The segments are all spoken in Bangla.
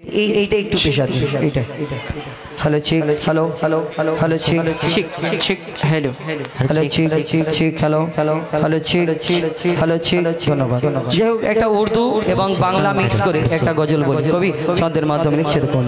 এইটা একটু পেশা দিন এইটা হ্যালো চিক হ্যালো হ্যালো হ্যালো হ্যালো চিক চিক চিক হ্যালো হ্যালো চিক চিক হ্যালো হ্যালো হ্যালো চিক হ্যালো চিক ধন্যবাদ যাই হোক একটা উর্দু এবং বাংলা মিক্স করে একটা গজল বলি কবি ছন্দের মাধ্যমে লিখছে দেখুন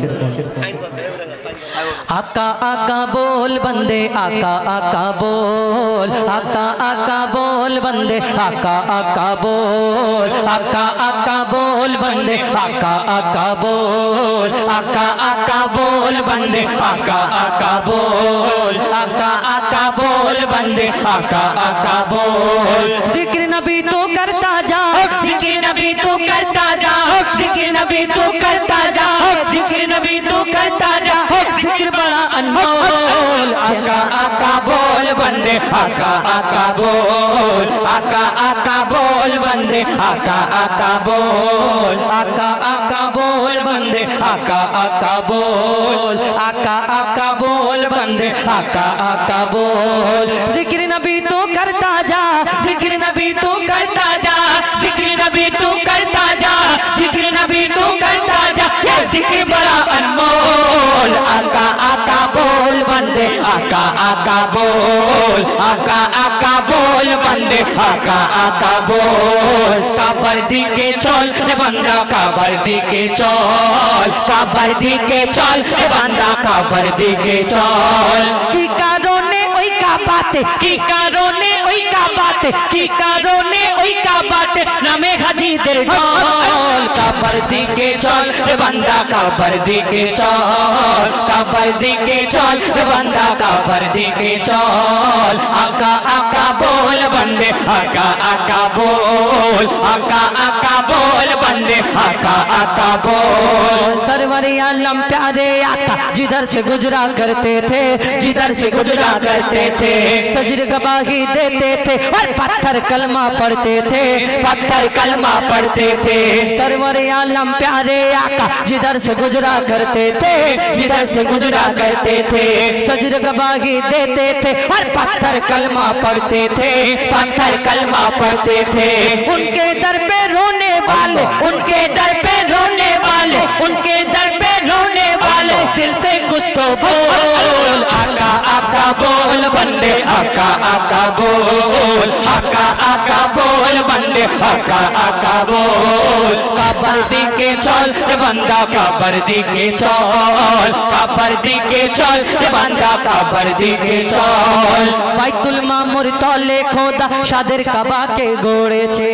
आका आका बोल बंदे आका आका बोल आका आका बोल बंदे आका आका बोल आका आका बोल बंदे आका आका बोल आका आका बोल बंदे आका आका बोल आका आका बोल बंदे आका आका बोल जिक्र नबी तो करता जा जिक्र नबी तो करता जा जिक्र नबी तो करता जा जिक्र नबी तो करता जा जिक्र बड़ा अनमोल आका आका बोल बंदे आका आका बोल आका आका बोल बंदे आका आका बोल आका आका बोल बंदे आका आका बोल आका आका बोल बंदे आका आका बोल जिक्र नबी तो करता जा जिक्र नबी तो करता जा जिक्र नबी तो करता जा जिक्र नबी तो करता जा ये जिक्र बड़ा अनमोल आका आका बोल बंदे आका आका बोल आका आका बोल बंदे आका आका बोल काबर दिके चल रे बंदा काबर दिके चल काबर दिके चल रे बंदा काबर दिके चल की कारणे ओई का बात की कारणे ओई का बात की कारणे ओई का बात नामे हाजीদের ঢোল काबर दिके चल रे बंदा काबर दिके चल काबर दिके चल रे बंदा काबर दिके चल आका आका बोल बंदे आका आका बोल आका आका बोल बंदे आका आका बोल सरवर आलम प्यारे आका जिधर से गुजरा करते थे जिधर से गुजरा करते थे सजर गवाही देते थे और पत्थर कलमा पढ़ते थे पत्थर कलमा पढ़ते थे सरवर आलम प्यारे आका जिधर से गुजरा करते थे जिधर से गुजरा करते थे सजर गवाही देते थे और पत्थर कलमा पढ़ते थे पत्थर कलमा पढ़ते थे उनके दर पे रोने वाले उनके दर पे रोने वाले उनके दर पे रोने वाले दिल से कुछ तो बोल आका आका बोल बंदे आका आका बोल आका आका बोल बंदे आका आका बोल काबर दिके चल रे बंदा काबर दिके चल काबर दिके चल रे बंदा काबर दिके चल বাইতুল মামুর তলে খোদা সাদের কাবাকে গড়েছে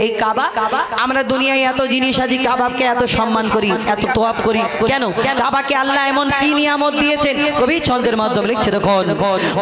এই কাবা আমরা দুনিয়ায় এত জিনিস আজি কাবাকে এত সম্মান করি এত তোয়াব করি কেন কাবাকে আল্লাহ এমন কি নিয়ামত দিয়েছেন কবি ছন্দের মাধ্যমে লিখছে দেখুন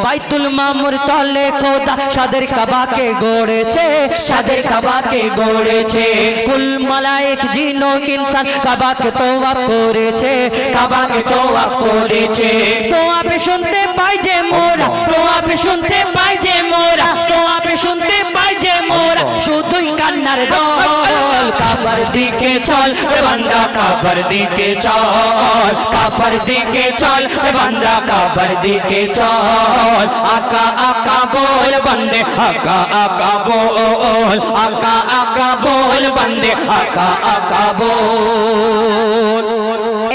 বাইতুল মামুর তলে খোদা সাদের কাবাকে গড়েছে সাদের কাবাকে গড়েছে কুল মালায়েক জিন ও ইনসান কাবাকে তোয়াব করেছে কাবাকে তোয়াব করেছে তোয়াব শুনতে পাই যে মোরা তোয়াব শুনতে পাই যে মোরা তোয়াব শুনতে পাই যে মোরা শুধুই কান্নার দল কাবার দিকে চল রে বান্দা কাবার দিকে চল কাবার দিকে চল রে বান্দা কাবার দিকে চল আকা আকা बोल बंदे आका आका बोल आका आका बोल बंदे आका आका बोल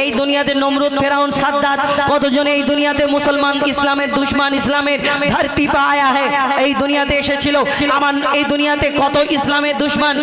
এই দুনিয়াতে নমরুদ ফেরাউন সাদ্দাত কতজন এই দুনিয়াতে মুসলমান ইসলামের দুশমন ইসলামের ধরতি পে আয়া है এই দুনিয়াতে এসেছিল আমার এই দুনিয়াতে কত ইসলামের দুশমন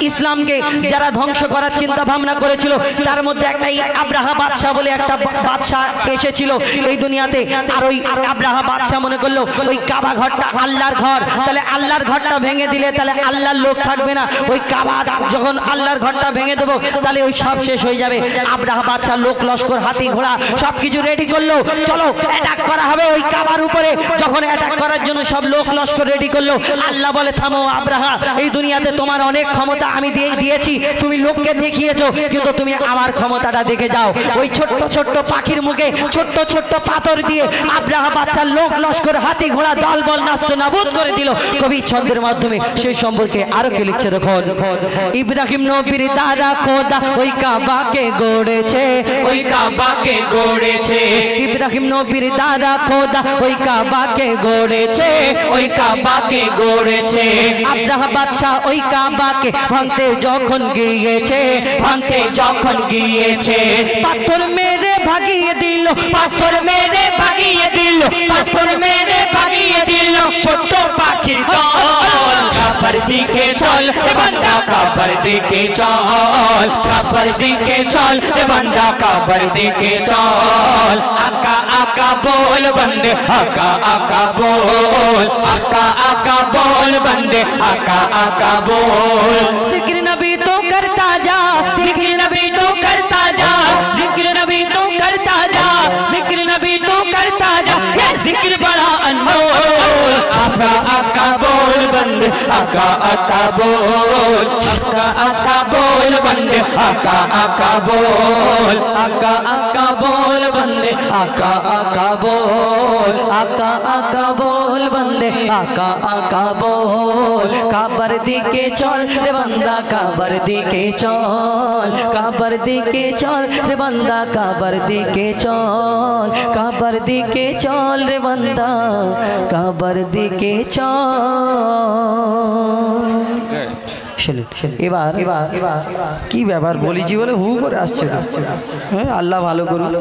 ইসলামকে যারা ধ্বংস করার চিন্তা ভাবনা করেছিল তার মধ্যে একটা আব্রাহা বাদশা বলে একটা বাদশা এসেছিল এই দুনিয়াতে আর ওই আব্রাহা বাদশা মনে করলো ওই কাবা ঘরটা আল্লাহর ঘর তাহলে আল্লাহর ঘরটা ভেঙে দিলে তাহলে আল্লাহর লোক থাকবে না ওই কাবা যখন আল্লাহর ঘরটা ভেঙে দেব তাহলে ওই সব শেষ হয়ে যাবে আব্রাহা বাদশা লোক লস্কর হাতি ঘোড়া সবকিছু রেডি করলো চলো অ্যাটাক করা হবে ওই কাবার উপরে যখন অ্যাটাক করার জন্য সব লোক লস্কর রেডি করলো আল্লাহ বলে থামো আব্রাহা এই দুনিয়াতে তোমার অনেক ক্ষমতা আমি দিয়েছি তুমি লোককে দেখিয়েছো কিন্তু তুমি আমার ক্ষমতাটা দেখে যাও ওই ছোট্ট ছোট্ট পাখির মুখে ছোট্ট ছোট্ট পাথর দিয়ে আব্রাহা বাদশা লোক লস্কর হাতি ঘোড়া দলবল নাস্ত নাবুদ করে দিল কবি ছন্দের মাধ্যমে সেই সম্পর্কে আরো কি লিখছে দেখুন ইব্রাহিম নবীর দ্বারা খোদা ওই কাবাকে গড়েছে ওই কাবাকে গড়েছে ইব্রাহিম নবীর দ্বারা খোদা ওই কাবাকে গড়েছে ওই কাবাকে গড়েছে আব্রাহ বাদশা ওই কাবাকে ভাঙতে যখন গিয়েছে পাথর মেরে ভাগিয়ে দিল পাথর মেরে ভাগিয়ে দিল পাথর মেরে ভাগিয়ে দিল ছোট পাখির দল কাবার দিকে চল এ বান্দা কাবার দিকে চল কাবার দিকে চল এ বান্দা কাবার দিকে চল আকা আকা बोल बंदे आका आका बोल आका आका बोल बंदे आका आका बोल जिक्र नबी तो करता जा जिक्र नबी तो करता जा जिक्र नबी तो करता जा जिक्र नबी तो करता जा ये जिक्र बड़ा अनमोल आका आका बोल बंदे आका आका बोल बंदे आका आका बोल बंदे आका आका बोल बंदे आका आका बोल काबर दिके चल रे बंदा काबर दिके चल काबर दिके चल रे बंदा काबर दिके चल काबर दिके चल रे बंदा काबर दिके चल এবার কি ব্যাপার বলিছি বলে হু করে আসছে তো হ্যাঁ আল্লাহ ভালো করুন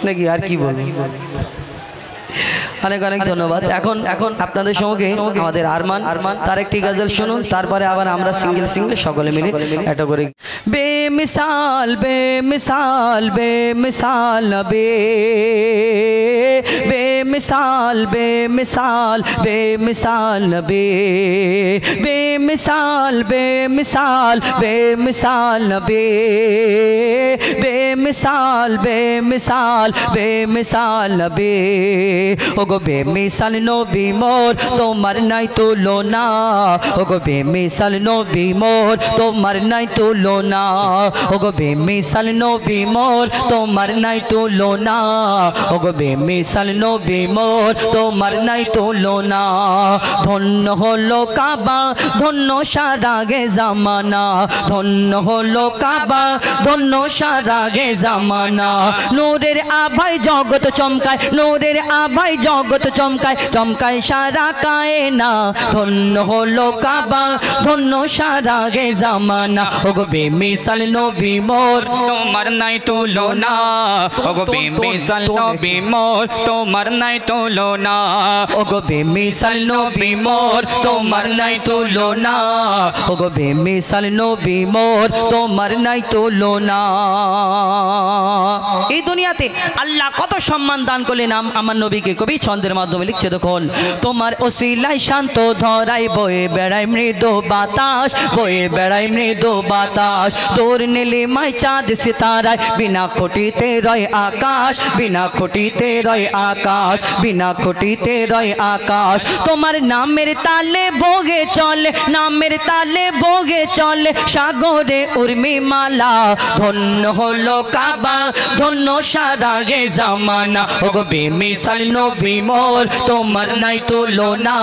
নাকি আর কি বলবো অনেক অনেক ধন্যবাদ এখন আপনাদের সঙ্গে আমাদের আরমান তার একটি গজল শুনুন তারপরে আবার আমরা সিঙ্গেল সকলে মিলে এটা করে বেমিসাল বেমিসাল বেমিসাল নবী बेमिसाल बेमिसाल बेमिसाल नबी बेमिसाल बेमिसाल बेमिसाल नबी बेमिसाल बेमिसाल बेमिसाल नबी ओगो बेमिसाल नबी मोर तोमार नाई तुलना ओगो बेमिसाल नबी मोर तोमार नाई तुलना ओगो बेमिसाल नबी मोर तोमार नाई तुलना ओगो बेमिसाल नबी मोर तोमार नाई तुलना धन्य हलो काबा धन्य सारा गे जमाना धन्य हलो काबा धन्य सारा गे जमाना नूरेर आभाय जगत चमकाय नूरेर आभाय जगत चमकाय चमकाय सारा कायना धन्य हलो काबा धन्य सारा गे जमाना ओगो बेमिसाल नबी मोर तोमार नाई तुलना ओगो बेमिसाल नबी मोर तोमार नाई तुलना ओगो बेमिसाल नबी मोर तोमार नाई तुलना ओगो बेमिसाल नबी मोर तोमार नाई तुलना এই দুনিয়াতে আল্লাহ কত সম্মান দান করলেন আমার নবীকে কবি ছন্দের মাধ্যমে লিখছে দেখুন তোমার ওসিলায় শান্ত ধরাই বয়ে বেড়ায় মৃদু বাতাস বয়ে বেড়ায় মৃদু বাতাস তোর নীলিমায় চাঁদ সিতারায় বিনা খুঁটিতে রয় আকাশ বিনা খুঁটিতে রয় আকাশ বিনা খুঁটিতে রয় আকাশ তোমার নামের তালে ভোগে চলে নামের তালে ভোগে চলে সাগরে উর্মি মালা ধন্য হলো কাবা ধন্য সারা গে জামানা ওগো বেমিসাল নবী মোর তোমার নাই তুলনা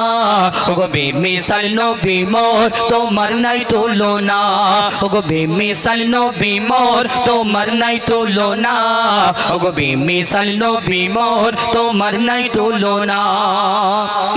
ওগো বেমিসাল নবী মোর তোমার নাই তুলনা ওগো বেমিসাল নবী মোর তোমার নাই তুলনা ওগো বেমিসাল নবী মোর তোমার নাই তুলনা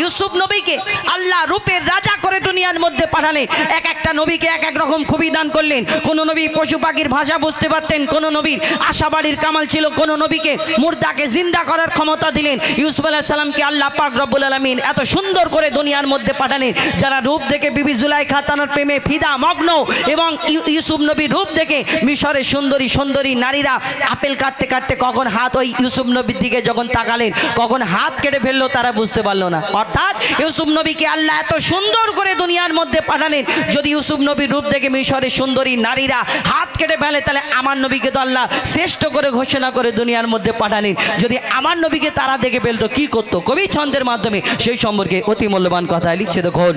ইউসুফ নবীকে আল্লাহ রূপের রাজা করে দুনিয়ার মধ্যে পাঠালেন এক একটা নবীকে এক এক রকম খুবই দান করলেন কোন নবী পশু পাখির ভাষা বুঝতে পারতেন কোন নবীর আশাবাড়ির কামাল ছিল কোন নবীকে মুর্দাকে জিন্দা করার ক্ষমতা দিলেন ইউসুফ আলাইহিস সালামকে আল্লাহ পাক রব্বুল আলামিন এত সুন্দর করে দুনিয়ার মধ্যে পাঠালেন যারা রূপ দেখে বিবি জুলাইখা তার প্রেমে ফিদা মগ্ন এবং ইউসুফ নবীর রূপ দেখে মিশরের সুন্দরী সুন্দরী নারীরা আপেল কাটতে কাটতে কখন হাত ওই ইউসুফ নবীর দিকে যখন তাকালেন কখন হাত কেটে ফেললো তারা বুঝতে পারলো না অর্থাৎ ইউসুফ নবীকে আল্লাহ এত সুন্দর করে দুনিয়ার মধ্যে পাঠালেন যদি ইউসুফ নবীর রূপ দেখে মিশরের সুন্দরী নারীরা হাত কেটে ফেলে তাহলে আমার নবীকে তো আল্লাহ শ্রেষ্ঠ করে ঘোষণা করে দুনিয়ার মধ্যে পাঠালেন যদি আমার নবীকে তারা দেখে ফেলতো কি করতো কবি ছন্দের মাধ্যমে সেই সম্পর্কে অতি মূল্যবান কথা লিখছে দেখুন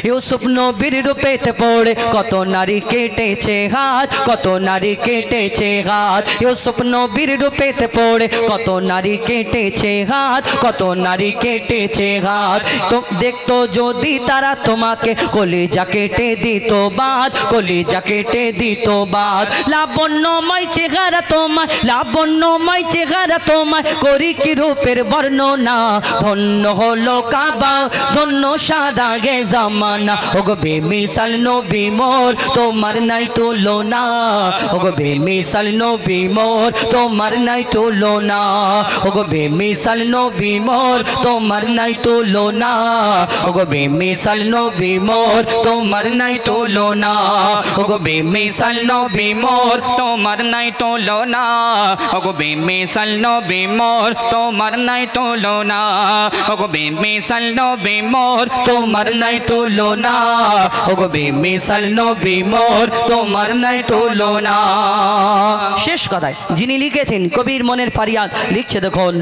ইউসুফ নবীর রূপেতে পড়ে কত নারী কেটেছে হাত কত নারী কেটেছে হাত ইউসুফ নবীর রূপেতে পড়ে কত নারী কেটেছে হাত কত নারী কেটেছে হাত তো দেখতো যদি তারা তোমাকে কলিজা কেটে দিত বাদ, কলিজা কেটে দিত বাদ। লাবণ্যময় চেহারা তোমার, লাবণ্যময় চেহারা তোমার, করি কি রূপের বর্ণনা। ধন্য হলো কাবা, ধন্য সারা গে জামানা। ওগো বেমিসাল নবী মোর, তোমার নাই তুলনা। ওগো বেমিসাল নবী মোর, তোমার নাই তুলনা। ওগো বেমিসাল নবী মোর, তোমার নাই তুলনা। ওগো বেমিসাল নবী মোর, তোমার নাই তুলনা। ওগো বেমিসাল নবী মোর, তোমার নাই তুলনা। ওগো বেমিসাল নবী মোর, তোমার নাই তুলনা। ওগো বেমিসাল নবী মোর, তোমার নাই তুলনা। ওগো বেমিসাল নবী মোর, তোমার নাই তুলনা। শেষ কথায় যিনি লিখেছেন কবির মনের ফারিয়াদ লিখছে দেখুন,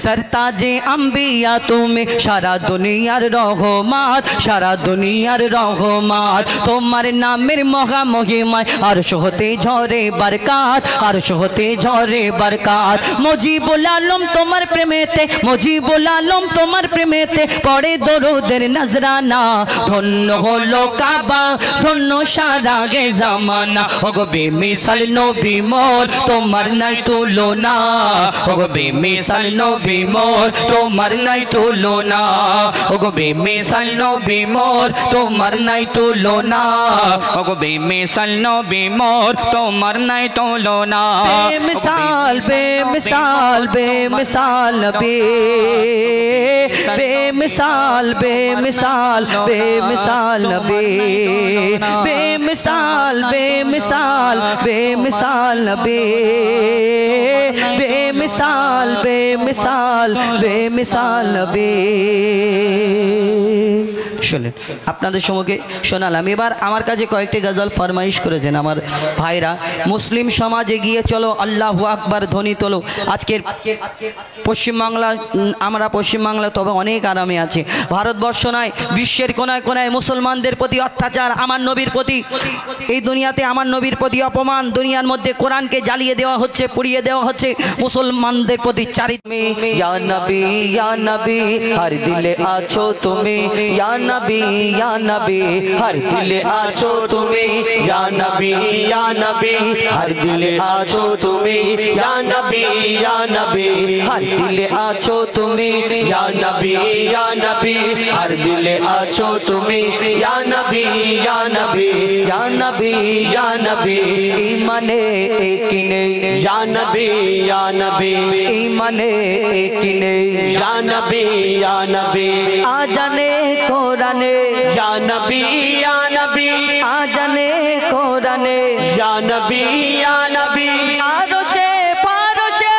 সরতাজে আম্বিয়া তুমি সারা দুনিয়ার রহমত, সারা দুনিয়ার রহমত। তোমার নামের মহা মহিমায় আরশ হতে ঝরে বরকাত, আরশ হতে ঝরে বরকাত। মুজিবুল আলম তোমার প্রেমেতে, মুজিবুল আলম তোমার প্রেমেতে পড়ে দরুদের নজরানা। ধন্য হলো কাবা, ধন্য সারা গে জামানা। ওগো বেমিসাল নবী মোর, তোমার নাই তুলনা। ওগো বেমিসাল নবী মোর, তোমার নাই তুলনা। ওগো বেমিসাল নবী মোর, তোমার নাই তুলনা। ওগো বেমিসাল নবী মোর, তোমার নাই তুলনা। বেমিসাল বেমিসাল বেমিসাল নবী, বেমিসাল বেমিসাল বেমিসাল নবী, বেমিসাল বেমিসাল বেমিসাল নবী, বেমিসাল বেমিসাল বেমিসাল নবী। শুনেন, আপনাদের সম্মুখে শোনালাম। এবার আমার কাছে কয়েকটি গজল ফরমাইশ করেছেন আমার ভাইরা। মুসলিম সমাজে গিয়ে চলো আল্লাহু আকবার ধ্বনি তোলো। আজকের পশ্চিমবাংলা, আমরা পশ্চিমবাংলা তবে অনেক আরামে আছে। ভারতবর্ষ নয়, বিশ্বের কোনায় কোনায় মুসলমানদের প্রতি অত্যাচার, আমার নবীর প্রতি, এই দুনিয়াতে আমার নবীর প্রতি অপমান, দুনিয়ার মধ্যে কোরআনকে জ্বালিয়ে দেওয়া হচ্ছে, পুড়িয়ে দেওয়া হচ্ছে মুসলমানদের প্রতি। চারিত্মে ইয়া নবী ইয়া নবী হর দিলে আছো তুমি, ইয়া নবী ইয়া নবী হর দিলে আছো তুমি, ইয়া নবী ইয়া নবী হর দিলে আছো তুমি, ইয়া নবী ইয়া নবী হর দিলে আছো তুমি, ইয়া নবী ইয়া নবী হর দিলে আছো তুমি, ইয়া নবী ইয়া নবী ইয়া নবী ইয়া নবী। ঈমানে এক নেই ইয়া নবী ইয়া নবী, ঈমানে এক নেই ইয়া নবী ইয়া নবী। আজানে কোরআনে ইয়া নবী ইয়া নবী, আজানে কোরআনে ইয়া নবী ইয়া নবী। আরশে পারশে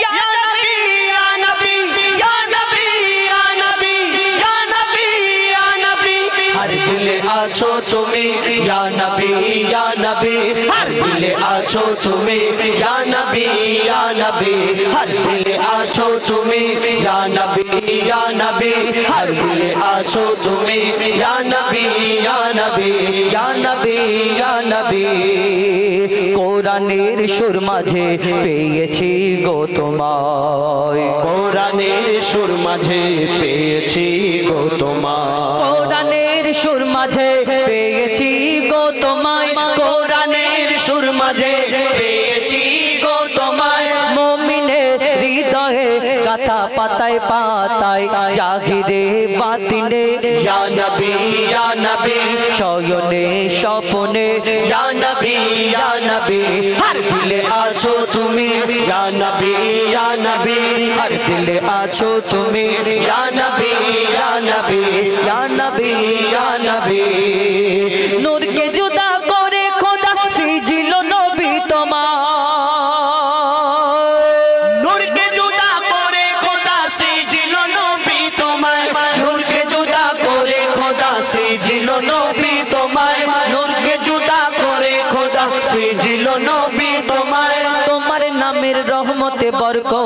ইয়া নবী ইয়া নবী ইয়া নবী ইয়া নবী ইয়া নবী ইয়া নবী। হর দিলে আছো তুমি ইয়া নবী ইয়া নবী, হর দিলে আছো তুমি ইয়া নবী ইয়া নবী, হর দিলে আছো তুমি ইয়া নবী ইয়া নবী, হর দিলে আছো তুমি ইয়া নবী ইয়া নবী ইয়া নবী ইয়া নবী। কোরআনের সুর মাঝে পেয়েছি গো তোমায়, কোরআনের সুর মাঝে পেয়েছি গো তোমায়, কোরআনের সুর মাঝে পেয়েছি গো তোমায়, কোরআনের সুর মাঝে পেয়েছি গো তোমায়। মুমিনের হৃদয়ে গাথা পাতায় পাতায় জাহিরে বাতিনে ইয়া নবী ইয়া নবী, শয়নে স্বপনে ইয়া নবী ইয়া নবী। হর দিলে আছো তুমি ইয়া নবী ইয়া নবী, হর দিলে আছো তুমি ইয়া নবী ইয়া নবী ইয়া নবী ইয়া নবী। নূরকে জুদা করে খোদা সিজিল নবী তোমার, নূরকে জুদা করে খোদা সিজিল নবী তোমায়, নূরকে জুদা করে খোদা সিজিল নবী তোমায়, নূরকে জুদা করে খোদা সিজিল নবী তোমায়। তোমার নামের রহমতে বরকত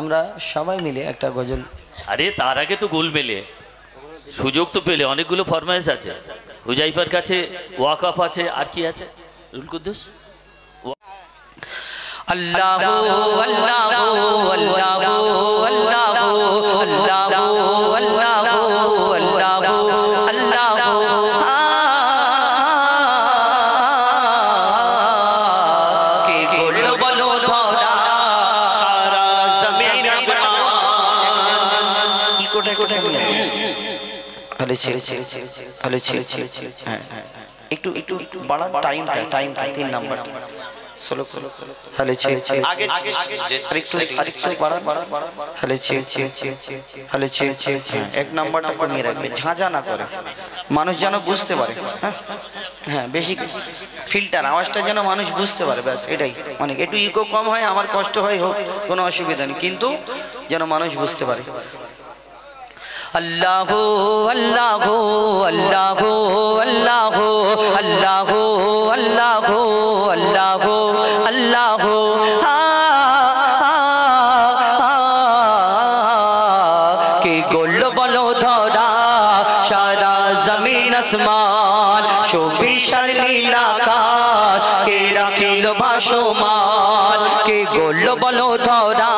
আমরা সবাই মিলে একটা গজল। আরে তার আগে তো গোল মেলে সুযোগ তো পেলে, অনেকগুলো ফরমাইশ আছে। হুজাইফার কাছে ওয়াকফ আছে, আর কি আছে? রুল কুদ্দুস। আল্লাহু আল্লাহু আল্লাহু আল্লাহু আল্লাহু আল্লাহু আল্লাহু আল্লাহু কে গোল বলো ধরা সারা জমিন আসমান। ইকোটা হ্যাঁ একটু বাড়ান টাইম 3 নাম্বার সোলো আগে আরেকটু বাড়ান এক নাম্বারটা কমিয়ে রাখবে, ঝাঁঝা না করে, মানুষ যেন বুঝতে পারে। হ্যাঁ বেশি ফিল্টার আওয়াজটা যেন মানুষ বুঝতে পারে, ব্যাস এটাই। অনেক একটু ইকো কম হয়, আমার কষ্ট হয়, হোক কোনো অসুবিধা নেই, কিন্তু যেন মানুষ বুঝতে পারে। আল্লাহু আল্লাহু আল্লাহু আল্লাহু আল্লাহু আল্লাহু আল্লাহু আল্লাহু কে গোল বলো ধরা সারা জমিন আসমান, সুবিশাল নীল আকাশ কে রাখিল ভাসমান। কে গোল বলো ধরা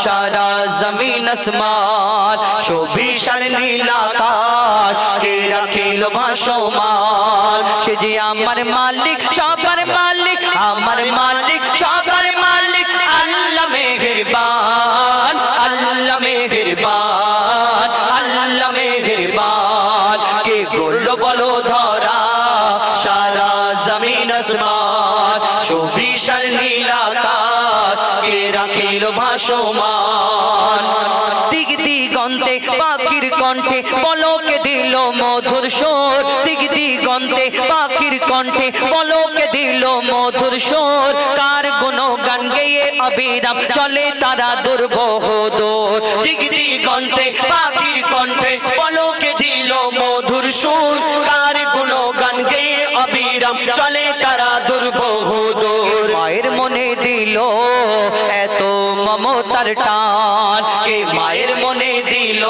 সারা জমিন আসমান, সুবিশাল নীল আকাশ কে রাখিল ভাসমান। সে যে আমার মালিক সবার মালিক, আমার মালিক সবার মালিক, আল্লাহ মেহেরবান, আল্লাহ মেহেরবান, আল্লাহ মেহেরবান। কে গোল বলো ধরা সারা জমিন আসমান, সুবিশাল নীল আকাশ কে রাখিল ভাসমান। দিক দিগন্তে পাখির কণ্ঠে পলকে দিল মধুর সুর, দিক দিগন্তে পাখির কণ্ঠে পলকে দিল মধুর সুর। কার গুণগান গেয়ে অবিরাম চলে তারা দুর্বহ দূর, দিক দিগন্তে পাখির কণ্ঠে পলকে দিল মধুর সুর। কার গুণগান গেয়ে অবিরাম চলে তারা দুর্বহ দূর। মায়ের মনে দিল এত মমতার টান, কে মায়ের মনে দিল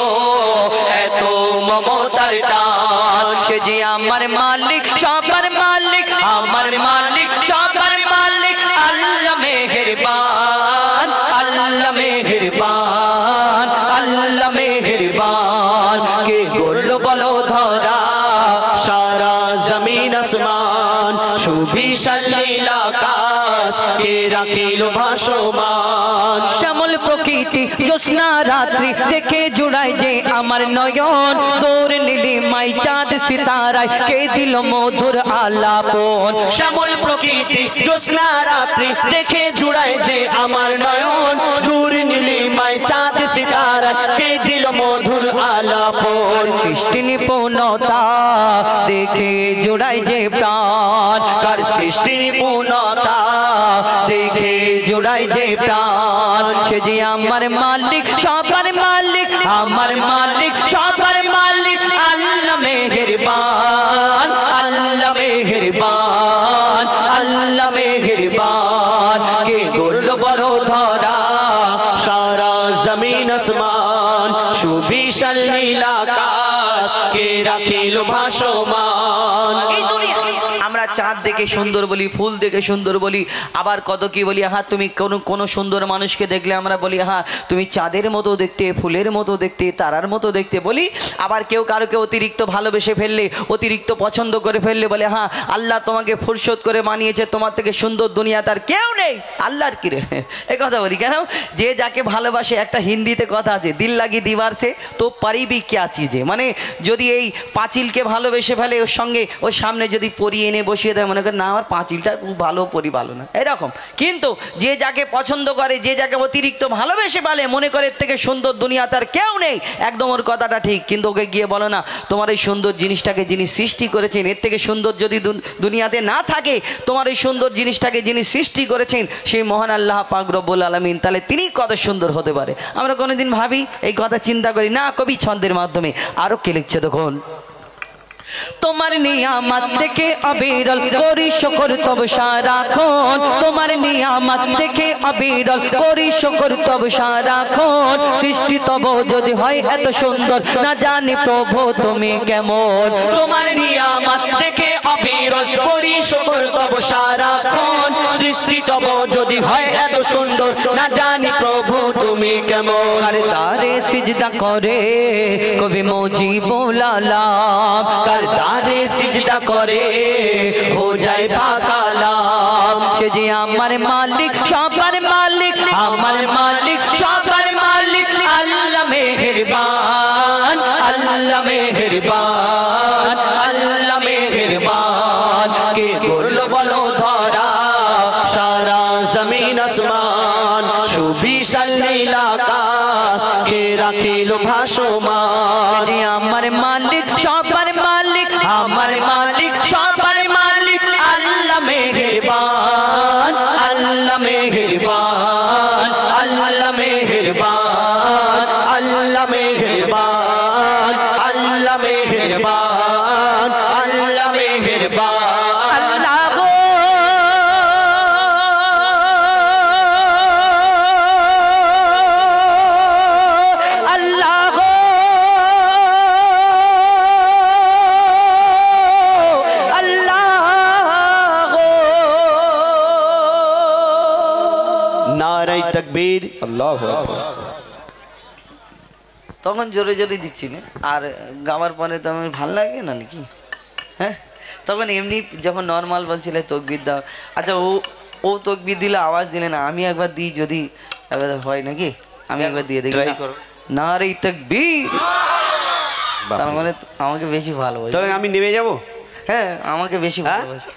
এত মমতার টান। সে যে আমার মালিক সবার মালিক, আমার মালিক সবার মালিক, আল্লাহ মেহেরবান, আল্লাহ মেহেরবান, আল্লাহ মেহেরবান। কে গোল বলো ধরা সারা জমিন আসমান, সুবিশাল নীল আকাশ কে রাখিল ভাসমান। শ্যামল প্রকৃতি জ্যোৎস্না রাত্রি দেখে জুড়ায় যে আমার নয়ন, তোর নীলিমাই চাঁদ সিতারায় কে দিল মধুর আলাপন। শ্যামল প্রকৃতি জ্যোৎস্না রাত্রি দেখে জুড়ায় যে আমার নয়ন, তোর নীলিমাই চাঁদ সিতারায় কে দিল মধুর আলাপন। সৃষ্টি নিপুণতা দেখে জুড়ায় যে প্রাণ, কার সৃষ্টি নিপুণতা দেখে জুড়ায় যে প্রাণ। সে যে আমার মালিক সবার মালিক, আমার মালিক সবার মালিক, আল্লাহ মেহেরবান, আল্লাহ মেহেরবান, আল্লাহ মেহেরবান। কে গোল বড় ধরা সারা জমিন আসমান, সুবিশাল নীল আকাশ কে রাখিল ভাসমান। এই দুনিয়া আমরা চাঁদ দেখে সুন্দর বলি, ফুল দেখে সুন্দর বলি, আবার কত কি বলি। হ্যাঁ তুমি কোন সুন্দর মানুষকে দেখলে আমরা বলি হ্যাঁ তুমি চাঁদের মতো দেখতে, ফুলের মতো দেখতে, তারার মতো দেখতে বলি। আবার কেউ কারোকে অতিরিক্ত ভালোবেসে ফেললে, অতিরিক্ত পছন্দ করে ফেললে বলে হ্যাঁ আল্লাহ তোমাকে ফুরসত করে বানিয়েছে, তোমার থেকে সুন্দর দুনিয়া তার কেউ নেই। আল্লাহর কি রে এ কথা বলি কেন? যে যাকে ভালোবাসে, একটা হিন্দিতে কথা আছে, দিল লাগি দিবার সে তো পারিবি ক্যা চিজে, মানে যদি এই পাঁচিলকে ভালোবেসে ফেলে, ওর সঙ্গে ওর সামনে যদি পরিয়ে এনে বসিয়ে দেয়, মনে করে না আমার পাঁচিলটা খুব ভালো, পরি ভালো না, এরকম। কিন্তু যে যাকে পছন্দ করে, যে যাকে অতিরিক্ত ভালোবেসে ফেলে, মনে করে এর থেকে সুন্দর দুনিয়া তার কেউ নেই। একদম ওর কথাটা ঠিক, কিন্তু ওকে গিয়ে বলো না তোমার এই সুন্দর জিনিসটাকে যিনি সৃষ্টি করেছেন, এর থেকে সুন্দর যদি দুনিয়াতে না থাকে, তোমার এই সুন্দর জিনিসটাকে যিনি সৃষ্টি করেছেন সেই মহান আল্লাহ পাক রব্বুল আলামিন, তাহলে তিনি কত সুন্দর হতে পারে। আমরা কোনোদিন ভাবি এই কথা, চিন্তা করি না? কবি ছন্দের মাধ্যমে আরো কে লিখছে দেখুন। তোমার নিয়ামত দেখে অবিরল করি শুকর তব সারাক্ষণ, তোমার নিয়ামত দেখে অবিরল করি শুকর তব সারাক্ষণ। সৃষ্টি তব যদি হয় এত সুন্দর, না জানি প্রভু তুমি কেমন। তোমার নিয়ামত দেখে অবিরল করি শুকর তব সারাক্ষণ। সৃষ্টি তব যদি হয় এত সুন্দর, না জানি প্রভু তুমি কেমন। কার দারে সিজদা করে কবি মুজিবুল আলাম, কার দারে সিজদা করে হো যায় পাকালাম। সে যে আমার মালিক সবার মালিক, আমার মালিক সবার মালিক। আল্লাহ মেহেরবান, আল্লাহ মেহেরবান, আল্লাহ মেহেরবান। কে করলো বলো ধরা সারা জমিন আসমান, সুবিশাল নীল আকাশ কে রাখিল ভাসমান। আমার মালিক সবার মালিক, আমার মালিক সবার মালিক। আল্লাহ মেহেরবান, আল্লাহ মেহেরবান, আল্লাহ মেহেরবান, আল্লাহ মেহেরবান, আল্লাহ মেহেরবান, আল্লাহ মেহেরবান। আল্লাহ গো আল্লাহ গো আল্লাহ গো। নারায়ে তাকবীর, আল্লাহু আকবার। তখন জোরে জোরে দিচ্ছি না, আর গাওয়ার পরে তো আমি ভাল লাগে না নাকি? হ্যাঁ, তখন এমনি যখন নর্মাল বলছিলে তকবির দাও, আচ্ছা ও তকবির দিলে আওয়াজ দিলে না, আমি একবার দিই যদি এবার হয় নাকি, আমি একবার দিয়ে দেখি। Try করো। নারে তাকবীর, তার মানে আমাকে বেশি ভালোবাসে। তবে আমি নেমে যাব? হ্যাঁ, আমাকে বেশি ভালোবাসে।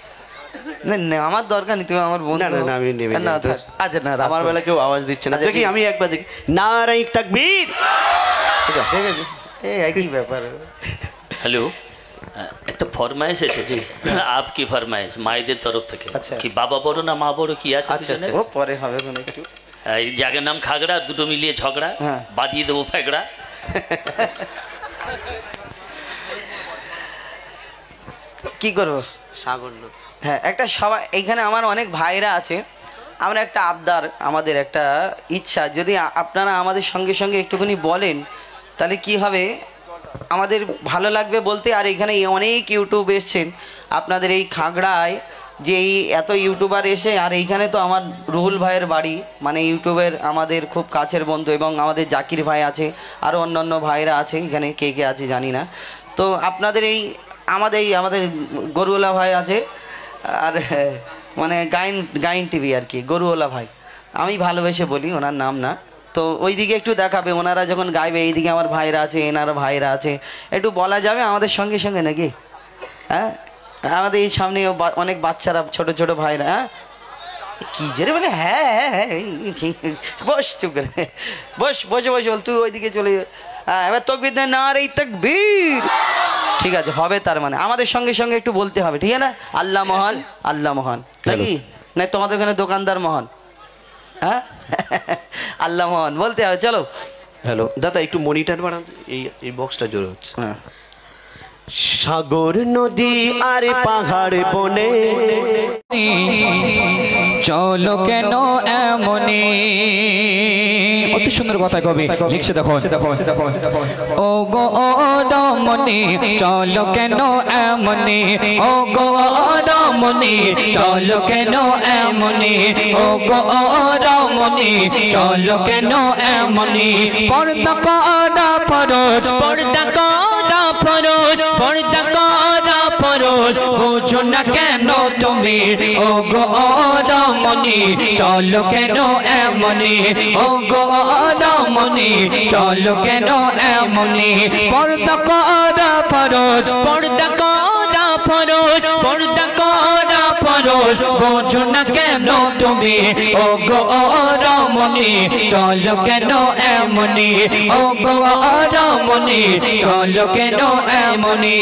না না, আমার দরকার নেই, তুমি আমার বন্ধু। না না না, আমি নেমে না যাব। থাক। আচ্ছা না, আমার বেলা কেউ আওয়াজ দিচ্ছে না, দেখি আমি একবার দেখি। নারায়ে তাকবীর। ঠিক আছে, এই একই ব্যাপার। হ্যালো, একটা ফরমাইশ এসেছে। আপকি ফরমাইশ মায়েদের তরফ থেকে। আচ্ছা। কি বাবা বড় না মা বড় কি আছে? আচ্ছা, আচ্ছা। ও পরে হবে কোনো একটু। এই জায়গার নাম খাগড়া, দুটো মিলিয়ে ঝগড়া, হ্যাঁ। বাদিয়ে দেবো ফেগড়া। কি করবো? সাগর নদী। হ্যাঁ, একটা সবাই এইখানে আমার অনেক ভাইরা আছে, আমরা একটা আবদার, আমাদের একটা ইচ্ছা, যদি আপনারা আমাদের সঙ্গে সঙ্গে একটুখানি বলেন তাহলে কি হবে, আমাদের ভালো লাগবে বলতে। আর এখানে অনেক ইউটিউব এসছেন আপনাদের এই খাগড়ায়, যে এই এত ইউটিউবার এসে, আর এইখানে তো আমার রুহুল ভাইয়ের বাড়ি, মানে ইউটিউবের আমাদের খুব কাছের বন্ধু, এবং আমাদের জাকির ভাই আছে, আরও অন্যান্য ভাইরা আছে এখানে, কে কে আছে জানি না। তো আপনাদের এই আমাদের গরুওয়ালা ভাই আছে, আর মানে গাইন টিভি আর কি, গরুওয়ালা ভাই, আমি ভালোবেসে বলি, ওনার নাম না। তো ওইদিকে একটু দেখাবে, ওনারা যখন গাইবে, এইদিকে আমার ভাইরা আছে, এনারা ভাইরা আছে, একটু বলা যাবে আমাদের সঙ্গে সঙ্গে নাকি? হ্যাঁ, আমাদের এই সামনে অনেক বাচ্চারা, ছোট ছোট ভাইরা, হ্যাঁ কি জোরে বলে, হ্যাঁ হ্যাঁ হ্যাঁ, বস চুপ করে, বসে বসে বল, তুই ওইদিকে চলে যা। হ্যাঁ, এবার তকবীর দেন, নারে তাকবীর। ঠিক আছে, হবে, তার মানে আমাদের সঙ্গে সঙ্গে একটু বলতে হবে, ঠিক আছে না? আল্লাহ মহান, আল্লাহ মহান, নাকি না? তোমাদের ওখানে দোকানদার মহান, হ্যাঁ আল্লাহ মহান বলতে হবে। চলো, হ্যালো দাদা, একটু মনিটর বাড়ান, এই বক্সটা জোরে হচ্ছে। হ্যাঁ, সাগর নদী আর পাহাড় বনে, চলো কেন এমনি, অতি সুন্দর কথা কবি লিখছে, দেখো ও গো রমণী চলো কেন এমনি, ও গো রমণী চলো কেন এমনি, ও গো রমণী চলো কেন এমনি। পর্দা করা ফরজ, পর্দা করা ফরজ, পর্দা করা ফরজ, বুঝো না কেন তুমি, ও গো রমণী চলো কেন এমনি, ও গো রমণী চলো কেন এমনি। পর্দা করা ফরজ, পর্দা করা ফরজ, পর্দা করা ফরজ, ফরজ বোঝো না কেন তুমি ও গো রমণী চলো কেন এমনি ও গো রমণী চলো কেন এমনি।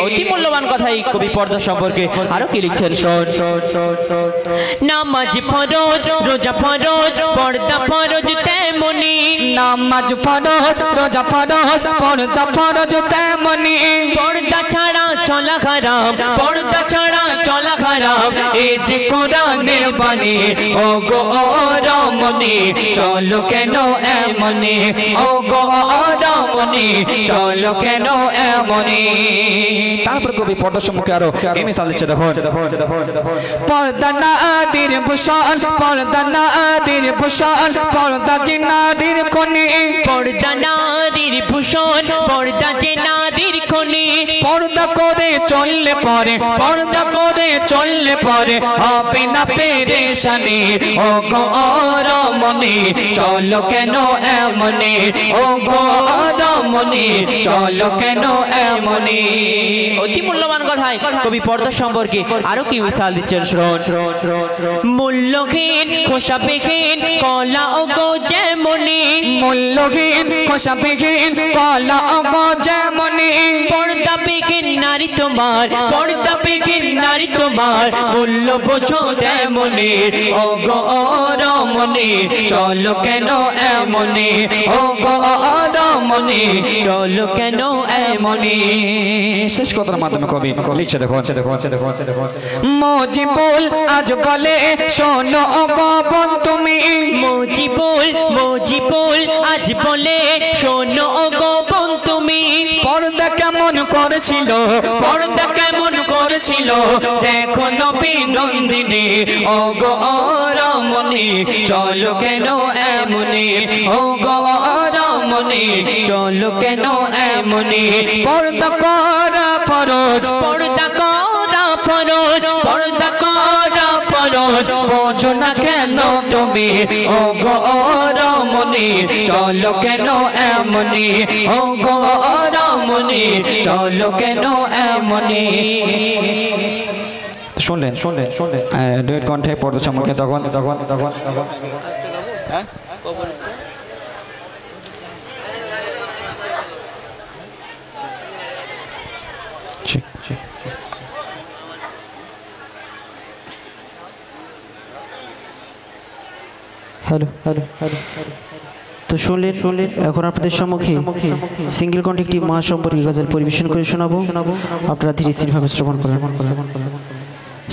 অতি মূল্যবান কথাই কবি পর্দা সম্পর্কে আরো কি লিখছেন শোন। নামাজ ফরজ রোজা ফরজ পর্দা ফরজ তেমনি নামাজ ফরজ রোজা ফরজ পর্দা ফরজ তেমনি পর্দা ছাড়া চলা হারাম পর্দা ছাড়া চলা হারাম এই যে কোরআনের বাণী ও গো রমণী চলো কেন এমনি ও গো রমণী চলো কেন এমনি। তারপর কবি পর্দা সম্পর্কে আরো কি মিসাল দিচ্ছে দেখুন। পর্দা নারীর ভূষণ পর্দা নারীর ভূষণ পর্দা যে নারীর খনি পর্দা নারীর ভূষণ পর্দা যে নারীর খনি পর্দা করে চললে পরে পর্দা করে চললে পরে হবে না পেরেশানি ও গো রমণী চলো কেন এমনি ও গো রমণী চলো কেন এমনি। অতি মূল্যবান কথায় কবি পর্দা সম্পর্কে আরো কি মিসাল দিচ্ছেন শোন। মূল্যহীন খোসাবিহীন কলা ও গো যেমনি মূল্যহীন খোসাবিহীন কলা ও গো যেমনি পর্দাবিহীন নারী তোমার পর্দাবিহীন নারী তোমার মূল্য বোঝো তেমনি ও গো রমণী চলো কেন এমনি ও গো রমণী চলো কেন এমনি। শেষ কথার মাধ্যমে কবি লিখছে দেখো। মজিবুল আজ বলে শোনো গো বোন তুমি মজিবুল আজ বলে শোনো গো বোন তুমি পর্দা কেমন করেছিল পর্দা কেমন করেছিল দেখো নবী নন্দিনী ও গো রমণী চলো কেন এমনি ও গো রমণী চলো কেন এমনি। পর্দা করা ফরজ পর্দা করা ফরজ পর্দা করা ফরজ বোঝো না কেন তুমি ও গো রমণী চলো কেন এমনি ও গো রমণী চলো কেন এমনি। শুনলেন ডুয়েট কণ্ঠে পর্দা সম্পর্কে তখন হ্যালো তো শুনলেন এখন আপনাদের সম্মুখে সিঙ্গেল কণ্ঠে একটি মা সম্পর্কে গজল পরিবেশন করে শোনাবো। আপনারা ধীরে স্থিরভাবে শ্রবণ করেন।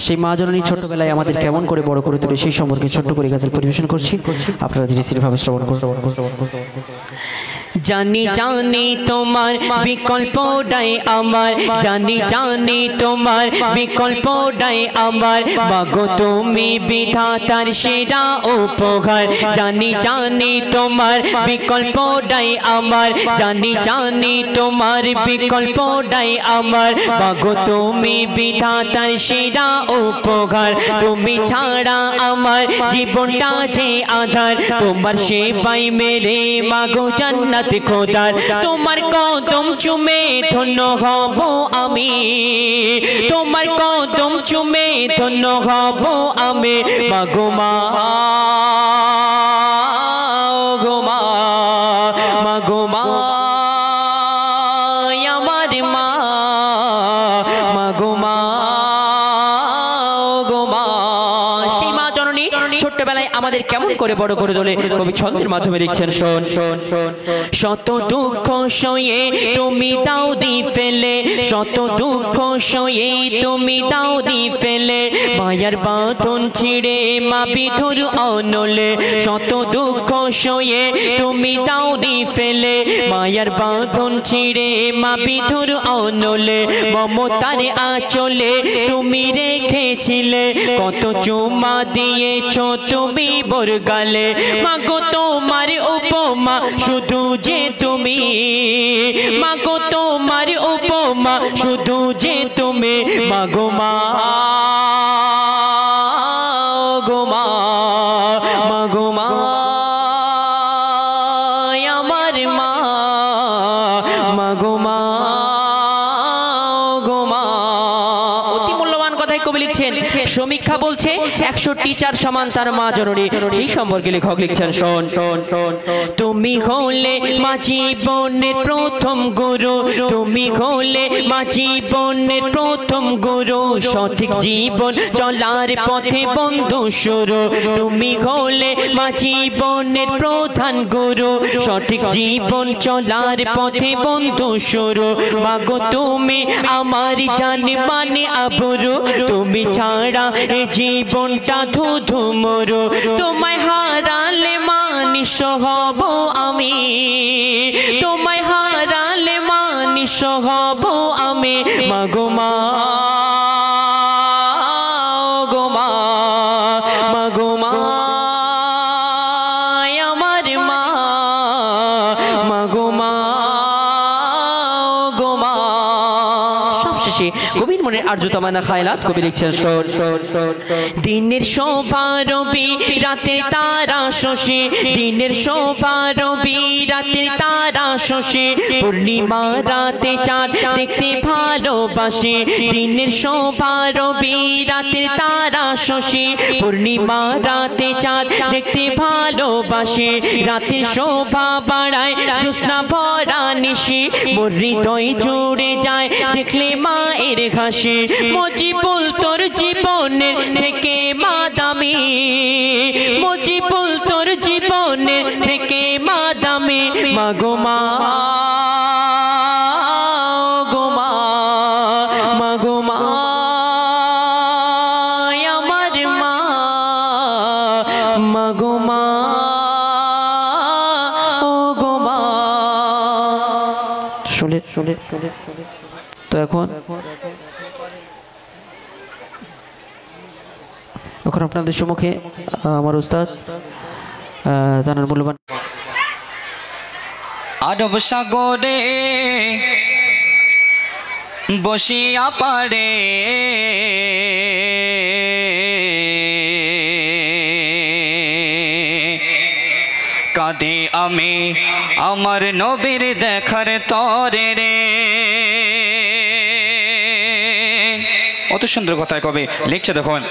সেই মা জননী ছোটবেলায় আমাদের কেমন করে বড় করে তোলে সেই সম্পর্কে ছোট্ট করে গজল পরিবেশন করছি। আপনারা ধীরে স্থিরভাবে শ্রবণ করুন। জানি জানি তোমার বিকল্পটাই আমার জানি জানি তোমার বিকল্পটাই আমার মাগো তুমি বিধাতার সেরা উপহার জানি জানি তোমার বিকল্পটাই আমার জানি জানি তোমার বিকল্পটাই আমার মাগো তুমি বিধাতার সেরা উপহার তুমি ছাড়া আমার জীবনটা যে আধার তোমার সেবাই মেলে মাগো জান্নাত খোদার তোমার কদম চুমে ধন্য হব আমি তোমার কদম চুমে ধন্য হব আমি মাগো মা গো মা মাগো মা আমার মা মাগো মা গো মা। সেই মা জননী ছোট্টবেলায় আমাদের কেমন করে বড় করে তোলে কবি ছন্দের মাধ্যমে লিখছেন শোন। শত দুঃখ সয়ে তুমি দাও দি ফেলে শত দুঃখ সয়ে তুমি দাও দি ফেলে মায়ার বাঁধন ছিঁড়ে মা বিধুর অনলে শত দুঃখ সয়ে তুমি দাও দি ফেলে মায়ার বাঁধন ছিঁড়ে মা বিধুর অনলে মমতার আঁচলে তুমি রেখেছিলে কত চুমা দিয়েছ তুমি বোর গালে মাগো তোমার উপমা শুধু যে তুমি মাগো তোমার উপমা শুধু যে তুমি মাগো মা গো মা মাগো মা আমার মা মাগো মা গো মা। অতি মূল্যবান কথাই কবি লিখছেন শ্রমিক সমীক্ষা বলছে 100 টিচার সমান তার মা জননী। সেই সম্পর্কে লেখক লিখছেন, শোন। তুমি হলে মা জীবনের প্রথম গুরু, তুমি হলে মা জীবনের প্রথম গুরু, সঠিক জীবন চলার পথে বন্ধু শুরু। তুমি হলে মা জীবনের প্রধান গুরু, সঠিক জীবন চলার পথে বন্ধু শুরু। মাগো তুমি আমার জান মানে আবরু, তুমি ছাড়া এ জীবনটা ধুধু মরু। তোমায় হারালে মানিস হব আমি, তোমায় হারালে মানিস হব আমি। মাগো মা গো মা, মাগো মা আমার মা, মাগো মা গো মা। সবশেষে কবির মনে আর্যতমানা খায়লাত কবি লিখছেন, শোন। দিনের শোভা রবি রাতে তারা শশী, দিনের শোভা রবি রাতে তারা শশী, পূর্ণিমা রাতে চাঁদ দেখতে ভালোবাসে। দিনের শোভা রবি রাতে তারা শশী, পূর্ণিমা রাতে চাঁদ দেখতে ভালোবাসে। রাতের শোভা বাড়ায় জ্যোৎস্না ভরা নিশি, মোর হৃদয় জুড়ে যায় দেখলে মায়ের ঘাসে। মজিবুল তোর জীবনের থেকে মা দামি, মজিবুল তোর জীবনের থেকে মা দামি। মাগো মা গো মা, মাগো মা আমার মা, মাগো মা ও গো মা। শুনে শুনে শুনে তো এখন আপনাদের সম্মুখে আমার উস্তাদ তার মূল্যবান। আরব সাগরে বসিয়া পারে কাঁদে আমি আমার নবীর দেখার তরে রে। অত সুন্দর কথায় কবে লিখছে দেখুন।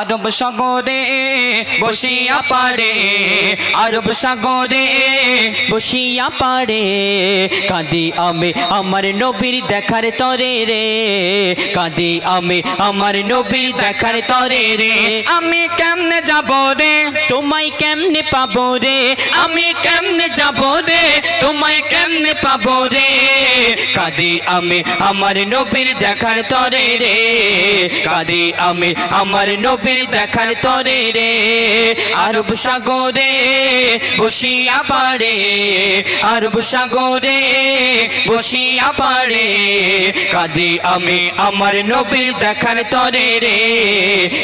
আরব সাগরে বসিয়া পারে, আরব সাগরে বসিয়া পারে কাঁদি আমি আমার নবীর দেখার তরে রে, কাঁদি আমি আমার নবীর দেখার তরে রে। আমি কেমনে যাব রে তোমায় কেমনে পাবো রে, আমি কেমনে যাব রে তোমায় কেমনে পাবো রে। কাঁদি আমি আমার নবীর দেখার তরে রে, কাঁদি আমি আমার নবীর দেখার তরে রে। আরব সাগরে বসিয়া পারে, আরব সাগরে বসিয়া পারে কাঁদি আমি আমার নবীর দেখার তরে রে,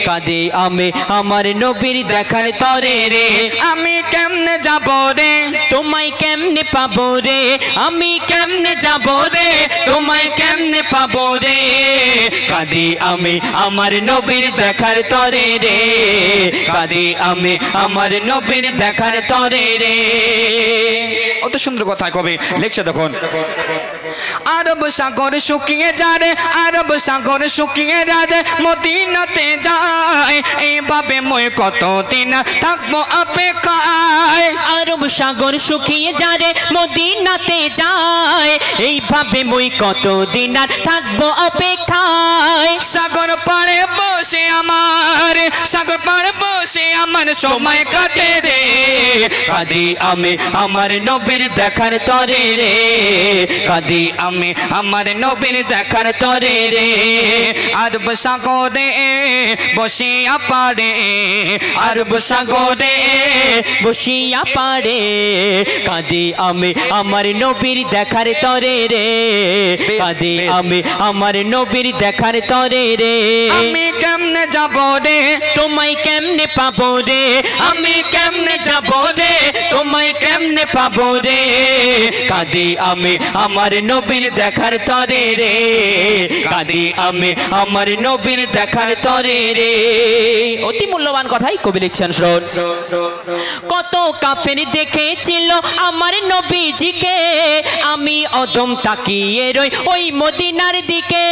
কাঁদি আমি আমার নবীর দেখার তরে রে। আমি কেমনে যাব রে তোমায় কেমনে পাবো রে, আমি কেমনে যাব রে তোমায় কেমনে পাবো রে। কাঁদি আমি আমার নবীর দেখার তরে রে, কাঁদি আমি আমার নবীর দেখার তরে রে। অত সুন্দর কথা কবে লিখছে দেখুন। আরব সাগর শুকিয়ে যারে, আরব সাগর শুকিয়ে যারে মদিনাতে যায়, এইভাবে মই কতদিন থাকবো অপেক্ষায়। আরব সাগর শুকিয়ে যারে মদিনাতে যায়, এইভাবে মই কতদিন আর থাকবো অপেক্ষায়। সাগর পাড়ে বসে আমার, সাগর পাড়ে বসে আমার সময় কাটে রে। কাঁদি আমি আমার নবীর দেখার তরে রে, কাঁদি আমি আমার নবীর দেখার তরে রে। আরব সাগরে বসিয়া পারে, আরব সাগরে বসিয়া পারে কাঁদি আমি আমার নবীর দেখার তরে রে, কাঁদি আমি আমার নবীর দেখার তরে রে। আমি কেমনে যাব রে তোমায় কেমনে পাবো রে, আমি কেমনে যাব রে তোমায় কেমনে পাবো রে। কাঁদি আমি আমার নবীর দেখার তরে রে, কাঁদি আমি আমার নবীর দেখার তরে রে। ও অতি মূল্যবান কথাই কবি লিখছেন, শোন। কত কাফের দেখেছিল আমার নবীজিকে, আমি অদম তাকিয়ে রই ওই মদিনার দিকে।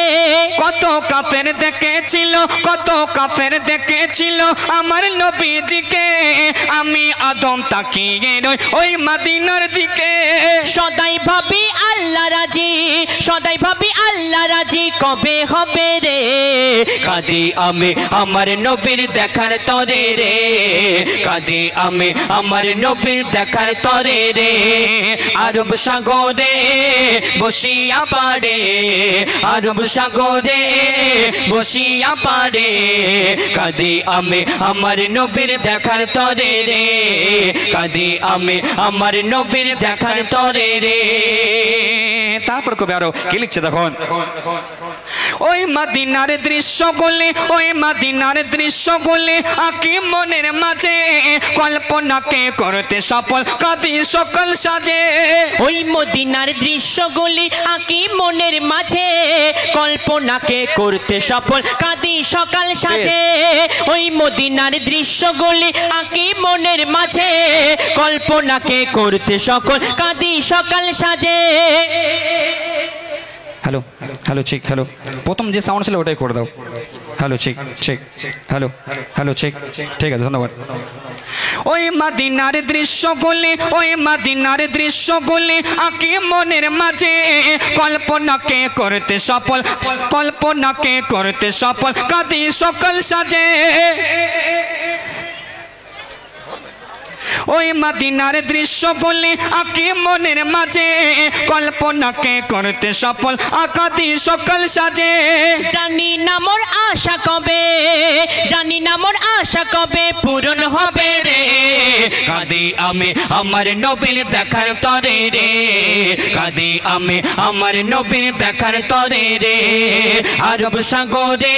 কত কাফের দেখেছিল, কত কাফের দেখেছিল আমার নবীজিকে, আমি আদম তাকিয়ে রই ওই মদিনার দিকে। সদাই ভাবি আল্লাহ রাজি, সদাই ভাবি আল্লাহ রাজি কবে হবে রে, কাঁদি আমি আমার নবীর দেখার তরে রে, কাঁদি আমি আমার নবীর দেখার তরে রে। আরব সাগরে বসিয়া পারে, আরব সাগরে বসিয়া পারে, কাঁদি আমি আমার নবীর দেখার তরে রে, কাঁদি আমি আমার নবীর দেখার তরে রে। তারপর কবি আরো কি লিখছে দেখুন, ওই মদিনার দৃশ্যগুলি, ওই মদিনার দৃশ্যগুলি আঁকি মনের মাঝে, কল্পনাকে করতে সফল কাঁদি সকল সাজে। ওই মদিনার দৃশ্যগুলি আঁকি মনের মাঝে, কল্পনাকে করতে সফল কাঁদি সকাল সাজে। ওই মদিনার দৃশ্যগুলি আঁকি মনের মাঝে, কল্পনাকে করতে সকল কাঁদি সকাল সাজে। হ্যালো হ্যালো ঠিক, হ্যালো প্রথম যে সাউন্ড ছিল ওটাই করে দাও। হ্যালো ঠিক ঠিক, হ্যালো হ্যালো ঠিক, ঠিক আছে ধন্যবাদ। ওই মদিনার দৃশ্যগুলি, ওই মদিনার দৃশ্যগুলি আঁকি মনের মাঝে, কল্পনাকে করতে সফল, কল্পনাকে করতে সফল কাঁদি সকল সাজে। ওই মদিনার দৃশ্যগুলি আঁকি মনের মাঝে, কল্পনাকে করতে সফল আকাতি সকল সাজে। জানি না মোর আশা কবে, জানি না মোর আশা কবে পূরণ হবে রে, কাঁদি আমি আমার নবীর দেখার তরে রে, কাঁদি আমি আমার নবীর দেখার তরে রে। আরব সাগরে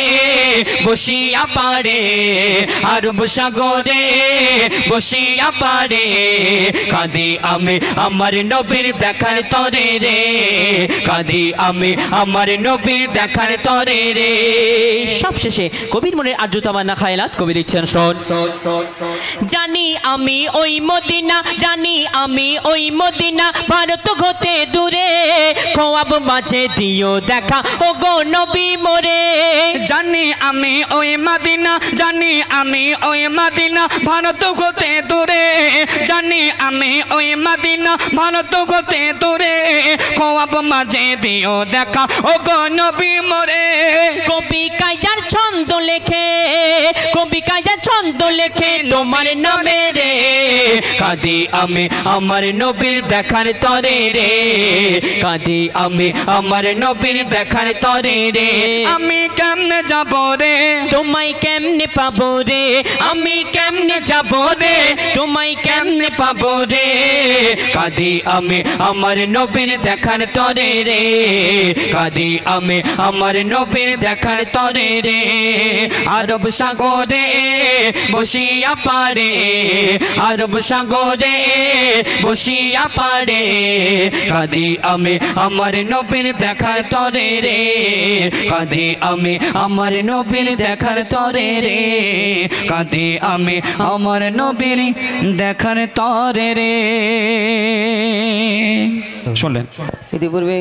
বসিয়া পারে, আরব সাগরে বসিয়া পারে, কাঁদি আমি আমার নবীর দেখার তরে রে, কাঁদি আমি আমার নবীর দেখার তরে রে। সবশেষে কবির মনের আর্যতামা না খায়লাত কবি লিখছেন, শোন। জানি আমি ওই মদিনা, জানি আমি ওই মদিনা, ভারত হতে দূরে, খোয়াব মাঝে দিও দেখা ও গো নবী মোরে। জানি আমি ওই মদিনা, জানি আমি ওই মদিনা, ভারত হতে দূরে, জানি আমি ওই মদিনা, ভারত হতে দূরে, খোয়াব মাঝে দিও দেখা ও গো নবী মোরে। কবি কাইজার ছন্দ লেখে, কবি কাইজার ছন্দ লেখে তোমার নামে রে, কাঁদি আমি আমার নবীর দেখার তরে রে, কাঁদি আমি আমার নবীর দেখার তরে রে। আমি কেমনে যাব রে, তোমায় কেমনে পাবো রে, আমি কেমনে যাব রে, তোমায় কেমনে পাবো রে, কাঁদি আমি আমার নবীর দেখার তরে রে, কাঁদি আমি আমার নবীর দেখার তরে রে। আরব সাগরে বসিয়া পারে, আরব সাগরে বসিয়া পারে, কাঁদি আমি আমার নবীর দেখার তরে রে, কাঁদি আমি আমার নবীর দেখার তরে রে, কাঁদি আমি আমার নবীর দেখার তরে রে। শুনলেন ইতিপূর্বে